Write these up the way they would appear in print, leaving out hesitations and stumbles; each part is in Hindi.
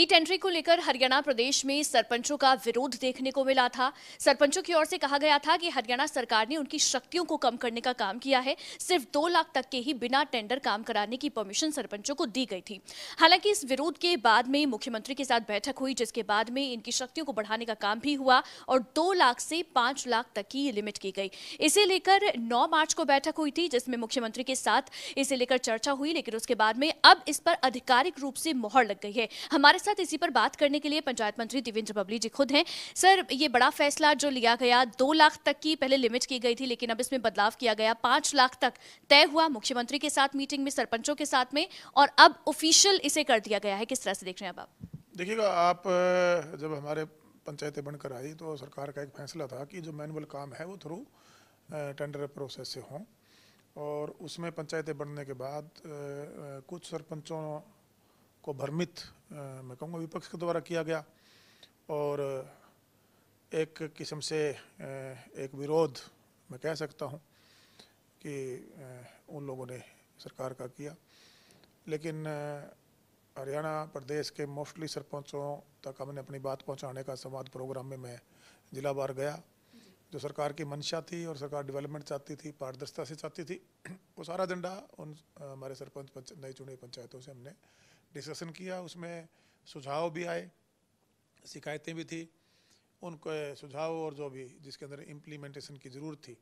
री-टेंडरिंग को लेकर हरियाणा प्रदेश में सरपंचों का विरोध देखने को मिला था। सरपंचों की ओर से कहा गया था कि हरियाणा सरकार ने उनकी शक्तियों को कम करने का काम किया है। सिर्फ 2 लाख तक के ही बिना टेंडर काम कराने की परमिशन सरपंचों को दी गई थी। हालांकि इस विरोध के बाद में मुख्यमंत्री के साथ बैठक हुई, जिसके बाद में इनकी शक्तियों को बढ़ाने का काम भी हुआ और 2 लाख से 5 लाख तक की लिमिट की गई। इसे लेकर 9 मार्च को बैठक हुई थी, जिसमें मुख्यमंत्री के साथ इसे लेकर चर्चा हुई, लेकिन उसके बाद में अब इस पर आधिकारिक रूप से मोहर लग गई है। हमारे साथ इसी पर बात करने के लिए पंचायत मंत्री देवेंद्र बबली जी खुद हैं। सर, ये बड़ा फैसला जो लिया गया, 2 लाख तक की पहले लिमिट की गई थी, लेकिन अब इसमें बदलाव किया गया, 5 लाख तक तय हुआ मुख्यमंत्री के साथ मीटिंग में, सरपंचों के साथ में, और अब ऑफिशियल इसे कर दिया गया है। किस तरह से देख रहे हैं अब आप? देखिएगा, आप जब हमारे पंचायतें बनकर आई तो सरकार का एक फैसला था कि जो मैनुअल काम है वो थ्रू टेंडर प्रोसेस से हों, और उसमें पंचायतें बनने के बाद कुछ सरपंचों को भ्रमित मैं कहूँगा विपक्ष के द्वारा किया गया, और एक किस्म से एक विरोध मैं कह सकता हूँ कि उन लोगों ने सरकार का किया। लेकिन हरियाणा प्रदेश के मोस्टली सरपंचों तक हमने अपनी बात पहुंचाने का संवाद प्रोग्राम में मैं जिला बार गया। जो सरकार की मंशा थी और सरकार डेवलपमेंट चाहती थी, पारदर्शिता से चाहती थी, वो सारा एजेंडा उन हमारे सरपंच नई चुनी पंचायतों से हमने डिस्कशन किया। उसमें सुझाव भी आए, शिकायतें भी थी। उनको सुझाव और जो भी जिसके अंदर इम्प्लीमेंटेशन की ज़रूरत थी,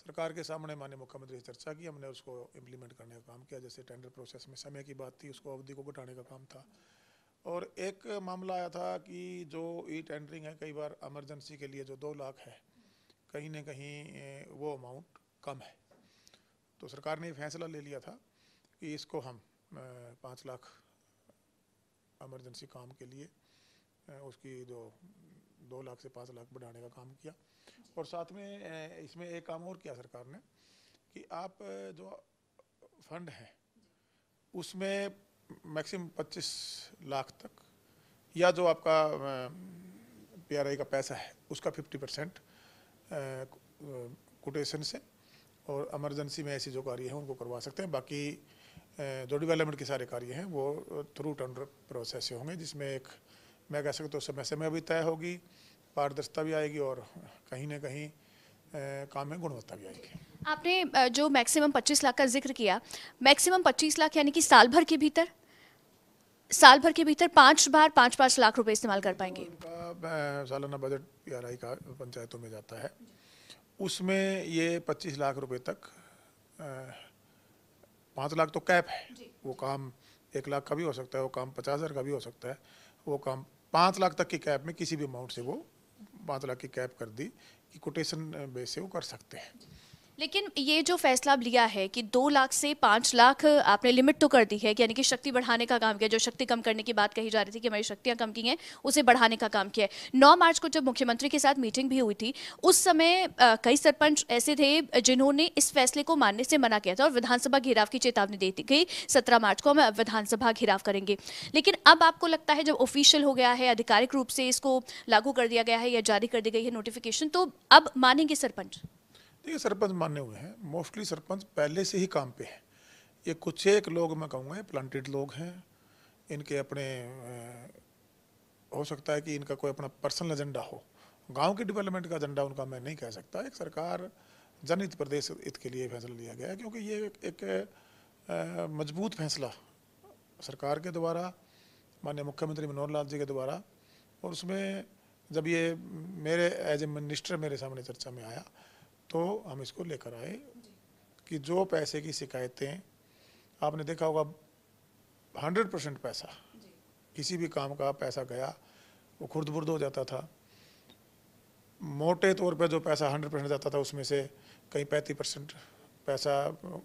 सरकार के सामने माननीय मुख्यमंत्री से चर्चा की, हमने उसको इम्प्लीमेंट करने का काम किया। जैसे टेंडर प्रोसेस में समय की बात थी, उसको अवधि को घटाने का काम था। और एक मामला आया था कि जो ई टेंडरिंग है, कई बार इमरजेंसी के लिए जो 2 लाख है, कहीं ना कहीं वो अमाउंट कम है। तो सरकार ने फैसला ले लिया था कि इसको हम 5 लाख इमरजेंसी काम के लिए उसकी जो 2 लाख से 5 लाख बढ़ाने का काम किया। और साथ में इसमें एक काम और किया सरकार ने कि आप जो फंड है उसमें मैक्सिमम 25 लाख तक, या जो आपका PRI का पैसा है उसका 50% कोटेशन से, और इमरजेंसी में ऐसी जो कार्य हैं उनको करवा सकते हैं। बाकी जो डेवलपमेंट के सारे कार्य हैं वो थ्रू टेंडर प्रोसेस से होंगे, जिसमें एक मैं कह सकता हूँ समय भी तय होगी, पारदर्शिता भी आएगी, और कहीं ना कहीं काम में गुणवत्ता भी आएगी। आपने जो मैक्सिमम 25 लाख का जिक्र किया, मैक्सिमम 25 लाख यानी कि साल भर के भीतर 5 बार 5-5 लाख रुपए इस्तेमाल कर पाएंगे। उनका सालाना बजट PRI का पंचायतों में जाता है, उसमें ये 25 लाख रुपए तक 5 लाख तो कैप है। वो काम 1 लाख का भी हो सकता है, वो काम 50,000 का भी हो सकता है। वो काम 5 लाख तक की कैप में किसी भी अमाउंट से वो 5 लाख की कैप कर दी कि कोटेशन बेस से वो कर सकते हैं। लेकिन ये जो फैसला अब लिया है कि 2 लाख से 5 लाख आपने लिमिट तो कर दी है, यानी कि शक्ति बढ़ाने का काम किया। जो शक्ति कम करने की बात कही जा रही थी कि हमारी शक्तियां कम की हैं, उसे बढ़ाने का काम किया है। 9 मार्च को जब मुख्यमंत्री के साथ मीटिंग भी हुई थी, उस समय कई सरपंच ऐसे थे जिन्होंने इस फैसले को मानने से मना किया था और विधानसभा घेराव की चेतावनी दी थी कि 17 मार्च को हम विधानसभा घेराव करेंगे। लेकिन अब आपको लगता है जब ऑफिशियल हो गया है, आधिकारिक रूप से इसको लागू कर दिया गया है या जारी कर दी गई है नोटिफिकेशन, तो अब मानेंगे सरपंच? देखिए, सरपंच माने हुए हैं, मोस्टली सरपंच पहले से ही काम पे हैं। ये कुछ एक लोग मैं कहूँगा प्लांटेड लोग हैं, इनके अपने हो सकता है कि इनका कोई अपना पर्सनल एजेंडा हो, गांव के डेवलपमेंट का एजेंडा उनका मैं नहीं कह सकता। एक सरकार जनहित प्रदेश हित के लिए फैसला लिया गया है, क्योंकि ये एक मजबूत फैसला सरकार के द्वारा, माननीय मुख्यमंत्री मनोहर लाल जी के द्वारा, और उसमें जब ये मेरे एज ए मिनिस्टर मेरे सामने चर्चा में आया तो हम इसको लेकर आए कि जो पैसे की शिकायतें आपने देखा होगा, 100% पैसा, किसी भी काम का पैसा गया वो खुर्द-बुर्द हो जाता था। मोटे तौर पे जो पैसा 100% जाता था उसमें से कहीं 35% पैसा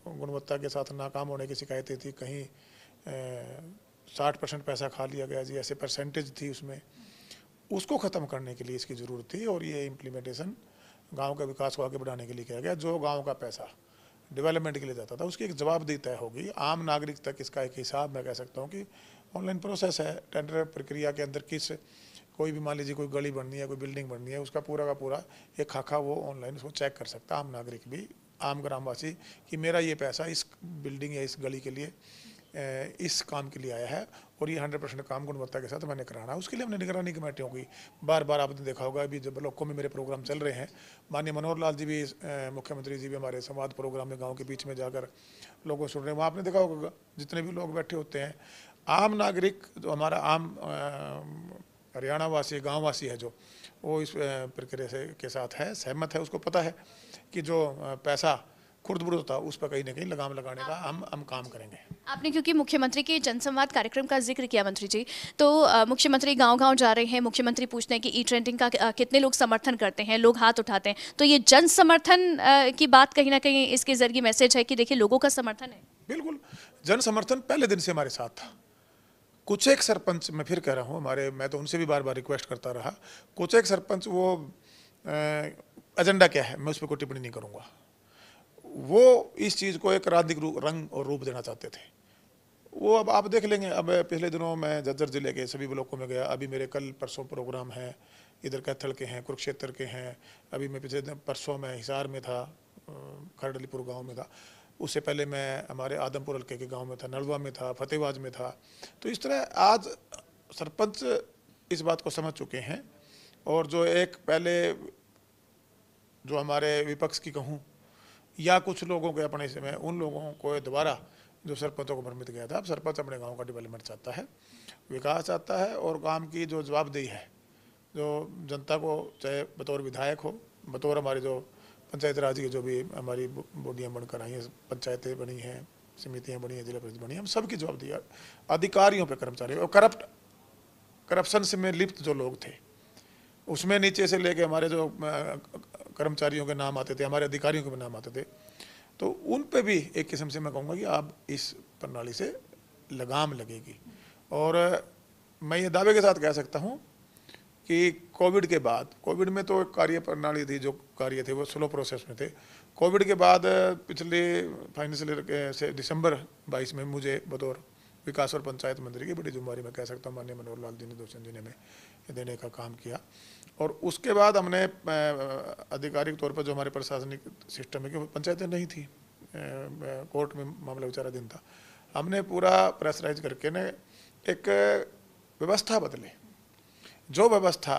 गुणवत्ता के साथ नाकाम होने की शिकायतें थी, कहीं 60% पैसा खा लिया गया जी, ऐसे परसेंटेज थी उसमें। उसको ख़त्म करने के लिए इसकी ज़रूरत थी, और ये इम्प्लीमेंटेशन गांव के विकास को आगे बढ़ाने के लिए किया गया। जो गांव का पैसा डेवलपमेंट के लिए जाता था उसकी एक जवाबदेही तय होगी, आम नागरिक तक इसका एक हिसाब मैं कह सकता हूं कि ऑनलाइन प्रोसेस है। टेंडर प्रक्रिया के अंदर कोई भी मान लीजिए कोई गली बननी है, कोई बिल्डिंग बननी है, उसका पूरा का पूरा एक खाका वो ऑनलाइन उसको चेक कर सकता है आम नागरिक भी, आम ग्रामवासी, कि मेरा ये पैसा इस बिल्डिंग या इस गली के लिए इस काम के लिए आया है और ये 100% काम गुणवत्ता के साथ मैंने कराना है। उसके लिए हमने निगरानी कमेटियों की बार बार आपने देखा होगा, अभी जब ब्लॉकों में मेरे प्रोग्राम चल रहे हैं, माननीय मनोहर लाल जी भी, मुख्यमंत्री जी भी हमारे संवाद प्रोग्राम में गाँव के बीच में जाकर लोगों सुन रहे हैं। वहाँ आपने देखा होगा जितने भी लोग बैठे होते हैं, आम नागरिक जो हमारा आम हरियाणा वासी गाँव वासी है, जो वो इस प्रक्रिया से के साथ है, सहमत है। उसको पता है कि जो पैसा खुर्द बुर्द होता है उस पर कहीं ना कहीं लगाम लगाने का हम काम करेंगे। आपने क्योंकि मुख्यमंत्री के जनसंवाद कार्यक्रम का जिक्र किया मंत्री जी, तो मुख्यमंत्री गांव-गांव जा रहे हैं, मुख्यमंत्री पूछते हैं कि ई ट्रेंडिंग का कितने लोग समर्थन करते हैं, लोग हाथ उठाते हैं, तो ये जन समर्थन की बात कहीं ना कहीं इसके जरिए मैसेज है कि देखिए लोगों का समर्थन है। बिल्कुल, जन समर्थन पहले दिन से हमारे साथ था। कुछ एक सरपंच, मैं फिर कह रहा हूँ, मैं तो उनसे भी बार बार रिक्वेस्ट करता रहा, कुछ एक सरपंच वो एजेंडा क्या है मैं उस पर कोई टिप्पणी नहीं करूँगा, वो इस चीज़ को एक राजनीतिक रंग और रूप देना चाहते थे। वो अब आप देख लेंगे। अब पिछले दिनों मैं झज्जर जिले के सभी ब्लॉकों में गया, अभी मेरे कल परसों प्रोग्राम है, इधर कैथल के हैं, कुरुक्षेत्र के हैं, अभी मैं पिछले परसों में हिसार में था, खरडलीपुर गांव में था, उससे पहले मैं हमारे आदमपुर हल्के के गांव में था, नलवा में था, फतेहबाद में था। तो इस तरह आज सरपंच इस बात को समझ चुके हैं। और जो एक पहले जो हमारे विपक्ष की कहूँ या कुछ लोगों के अपने से में, उन लोगों को दोबारा जो सरपंचों को भ्रमित किया था, अब सरपंच अपने गांव का डेवलपमेंट चाहता है, विकास चाहता है और काम की जो जवाबदेही है, जो जनता को चाहे बतौर विधायक हो, बतौर हमारे जो पंचायत राज की जो भी हमारी बॉडियाँ बनकर आई हैं, पंचायतें बनी हैं, समितियाँ बनी हैं, जिला परिषद बनी है, हम सबकी जवाबदेही अधिकारियों पे, कर्मचारियों और करप्शन से में लिप्त जो लोग थे, उसमें नीचे से लेके हमारे जो कर्मचारियों के नाम आते थे, हमारे अधिकारियों के भी नाम आते थे, तो उन पे भी एक किस्म से मैं कहूँगा कि अब इस प्रणाली से लगाम लगेगी। और मैं ये दावे के साथ कह सकता हूँ कि कोविड के बाद, कोविड में तो एक कार्य प्रणाली थी, जो कार्य थे वो स्लो प्रोसेस में थे। कोविड के बाद पिछले फाइनेंशियल ईयर से दिसंबर 22 में मुझे बतौर विकास और पंचायत मंत्री की बड़ी जिम्मेदारी मैं कह सकता हूँ, माननीय मनोहर लाल जी ने 2 दिन में देने का काम किया। और उसके बाद हमने आधिकारिक तौर पर जो हमारे प्रशासनिक सिस्टम है, कि पंचायतें नहीं थी, कोर्ट में मामला विचाराधीन था, हमने पूरा प्रेशराइज करके ने एक व्यवस्था बदली। जो व्यवस्था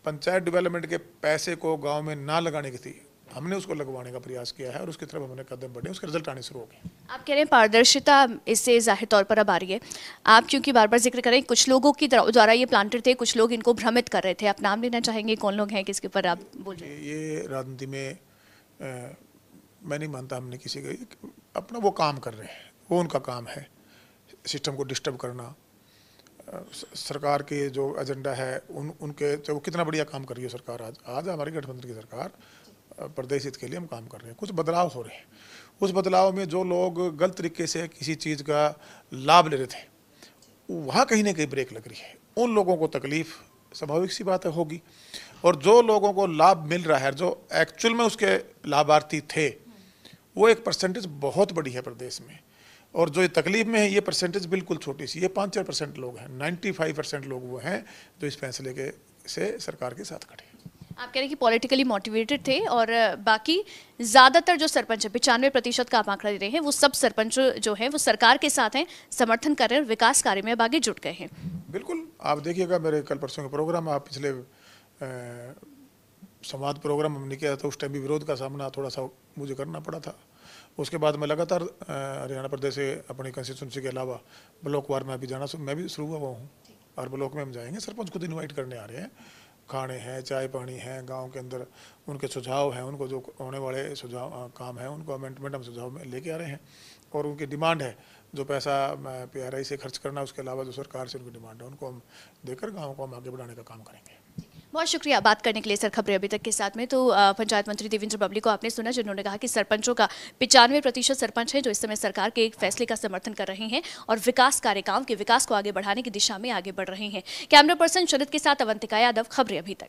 पंचायत डेवलपमेंट के पैसे को गांव में ना लगाने की थी, हमने उसको लगवाने का प्रयास किया है और उसकी तरफ हमने कदम बढ़े, उसके रिजल्ट आने शुरू हो गए। आप कह रहे हैं पारदर्शिता इससे जाहिर तौर पर अब आ रही है। आप क्योंकि बार बार जिक्र करें, कुछ लोगों की द्वारा ये प्लांटेड थे, कुछ लोग इनको भ्रमित कर रहे थे, आप नाम लेना चाहेंगे, कौन लोग हैं, किसके ऊपर आप बोल रहे हैं? ये राजनीति में मैं नहीं मानता हमने किसी का, अपना वो काम कर रहे हैं, वो उनका काम है, सिस्टम को डिस्टर्ब करना, सरकार के जो एजेंडा है उनके, चाहे वो कितना बढ़िया काम कर रही है सरकार, आज हमारी गठबंधन की सरकार प्रदेश हित के लिए हम काम कर रहे हैं। कुछ बदलाव हो रहे हैं, उस बदलाव में जो लोग गलत तरीके से किसी चीज़ का लाभ ले रहे थे, वहाँ कहीं ना कहीं ब्रेक लग रही है। उन लोगों को तकलीफ स्वाभाविक सी बात है होगी, और जो लोगों को लाभ मिल रहा है, जो एक्चुअल में उसके लाभार्थी थे, वो एक परसेंटेज बहुत बड़ी है प्रदेश में, और जो ये तकलीफ में है ये परसेंटेज बिल्कुल छोटी सी, ये 5-4% लोग हैं। 95% लोग वो हैं जो इस फैसले के से सरकार के साथ खड़े हैं। आप कह रहे हैं कि पॉलिटिकली मोटिवेटेड थे, और बाकी ज़्यादातर जो सरपंच है, 95% का आप आंकड़ा दे रहे हैं, वो सब सरपंच जो हैं वो सरकार के साथ हैं, समर्थन कर रहे हैं, विकास कार्य में अब आगे जुट गए हैं। बिल्कुल, आप देखिएगा मेरे कल परसों के प्रोग्राम, आप पिछले संवाद प्रोग्राम हमने किया था, उस टाइम भी विरोध का सामना थोड़ा सा मुझे करना पड़ा था। उसके बाद मैं लगातार हरियाणा प्रदेश से अपनी कंस्टिट्यूंसी के अलावा ब्लॉक वार में अभी जाना मैं भी शुरू हुआ हूँ, और ब्लॉक में हम जाएंगे। सरपंच खुद इन्वाइट करने आ रहे हैं, खाने हैं, चाय पानी है, गांव के अंदर उनके सुझाव हैं, उनको जो होने वाले सुझाव काम है उनको अमेंडमेंट हम सुझाव में लेके आ रहे हैं, और उनकी डिमांड है जो पैसा PRI से खर्च करना, उसके अलावा जो सरकार से उनकी डिमांड है उनको हम देकर गाँव को हम आगे बढ़ाने का काम करेंगे। बहुत शुक्रिया बात करने के लिए सर खबरें अभी तक के साथ में। तो पंचायत मंत्री देवेंद्र बबली को आपने सुना, जिन्होंने कहा कि सरपंचों का 95% सरपंच हैं जो इस समय सरकार के एक फैसले का समर्थन कर रहे हैं और विकास कार्य, गांव के विकास को आगे बढ़ाने की दिशा में आगे बढ़ रहे हैं। कैमरा पर्सन शरद के साथ अवंतिका यादव, खबरें अभी तक।